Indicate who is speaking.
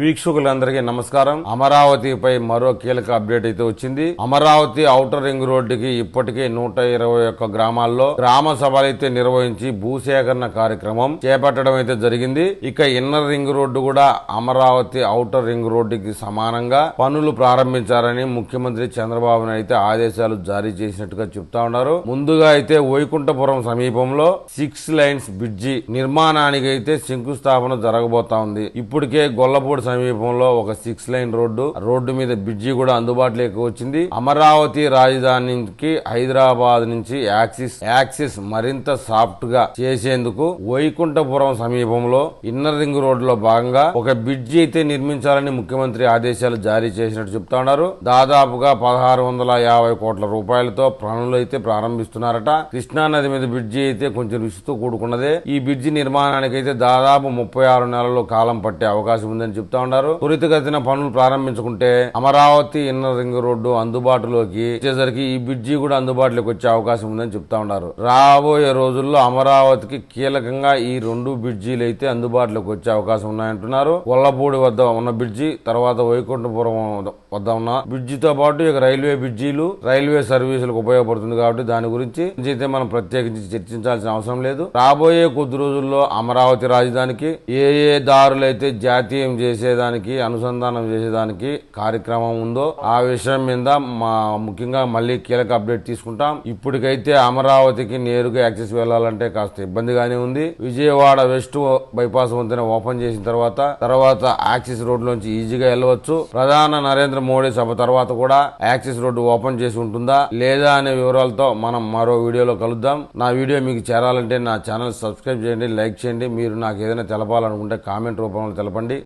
Speaker 1: వీక్షకులందరికీ నమస్కారం. అమరావతిపై మరో కీలక అప్డేట్ అయితే వచ్చింది. అమరావతి ఔటర్ రింగ్ రోడ్డుకి ఇప్పటికే 121 గ్రామాల్లో గ్రామ సభలైతే నిర్వహించి భూసేకరణ కార్యక్రమం చేపట్టడం అయితే జరిగింది. ఇక ఇన్నర్ రింగ్ రోడ్డు కూడా అమరావతి ఔటర్ రింగ్ రోడ్డుకి సమానంగా పనులు ప్రారంభించాలని ముఖ్యమంత్రి చంద్రబాబు నాయుడు అయితే ఆదేశాలు జారీ చేసినట్టుగా చెప్తా ఉన్నారు. ముందుగా అయితే వైకుంఠపురం సమీపంలో 6 లైన్స్ బ్రిడ్జి నిర్మాణానికి అయితే శంకుస్థాపన జరగబోతా ఉంది. ఇప్పటికే గొల్లపూడి సమీపంలో ఒక 6 లైన్ రోడ్డు మీద బ్రిడ్జి కూడా అందుబాటులోకి వచ్చింది. అమరావతి రాజధానికి హైదరాబాద్ నుంచి యాక్సిస్ మరింత సాఫ్ట్ గా చేసేందుకు వైకుంఠపురం సమీపంలో ఇన్నర్ రింగ్ రోడ్ లో భాగంగా ఒక బ్రిడ్జి అయితే నిర్మించాలని ముఖ్యమంత్రి ఆదేశాలు జారీ చేసినట్టు చెప్తా ఉన్నారు. దాదాపుగా 1650 కోట్ల రూపాయలతో పనులు అయితే ప్రారంభిస్తున్నారట. కృష్ణా నది మీద బ్రిడ్జి అయితే కొంచెం రిస్క్తో కూడుకున్నదే. ఈ బ్రిడ్జి నిర్మాణానికి అయితే దాదాపు 36 నెలల కాలం పట్టే అవకాశం ఉందని చెప్తా ఉన్నారు. త్వరితగతిన పనులు ప్రారంభించుకుంటే అమరావతి ఇన్నర్ రింగ్ రోడ్డు అందుబాటులోకి వచ్చేసరికి ఈ బ్రిడ్జి కూడా అందుబాటులోకి వచ్చే అవకాశం ఉందని చెప్తా ఉన్నారు. రాబోయే రోజుల్లో అమరావతికి కీలకంగా ఈ 2 బ్రిడ్జీలు అయితే అందుబాటులోకి వచ్చే అవకాశం ఉన్నాయంటున్నారు. గొల్లపూడి వద్ద ఉన్న బ్రిడ్జి, తర్వాత వైకుంఠపురం వద్ద ఉన్న బ్రిడ్జితో పాటు ఇక రైల్వే బ్రిడ్జీలు, రైల్వే సర్వీసులకు ఉపయోగపడుతుంది కాబట్టి దాని గురించి అయితే మనం ప్రత్యేకించి చర్చించాల్సిన అవసరం లేదు. రాబోయే కొద్ది రోజుల్లో అమరావతి రాజధానికి ఏ దారులైతే జాతీయం చేసేదానికి, అనుసంధానం చేసేదానికి కార్యక్రమం ఉందో ఆ విషయం మీద ముఖ్యంగా మళ్ళీ కీలక అప్డేట్ తీసుకుంటాం. ఇప్పటికైతే అమరావతికి నేరుగా యాక్సెస్ వెళ్లాలంటే కాస్త ఇబ్బందిగానే ఉంది. విజయవాడ వెస్ట్ బైపాస్ వంతెన ఓపెన్ చేసిన తర్వాత యాక్సిస్ రోడ్ లోంచి ఈజీగా వెళ్ళవచ్చు. ప్రధాని నరేంద్ర మోడీ సభ తర్వాత కూడా యాక్సిస్ రోడ్డు ఓపెన్ చేసి ఉంటుందా లేదా అనే వివరాలతో మనం మరో వీడియోలో కలుద్దాం. నా వీడియో మీకు చేరాలంటే నా ఛానల్ సబ్స్క్రైబ్ చేయండి, లైక్ చేయండి. మీరు నాకు ఏదైనా తెలపాలనుకుంటే కామెంట్ రూపంలో తెలపండి.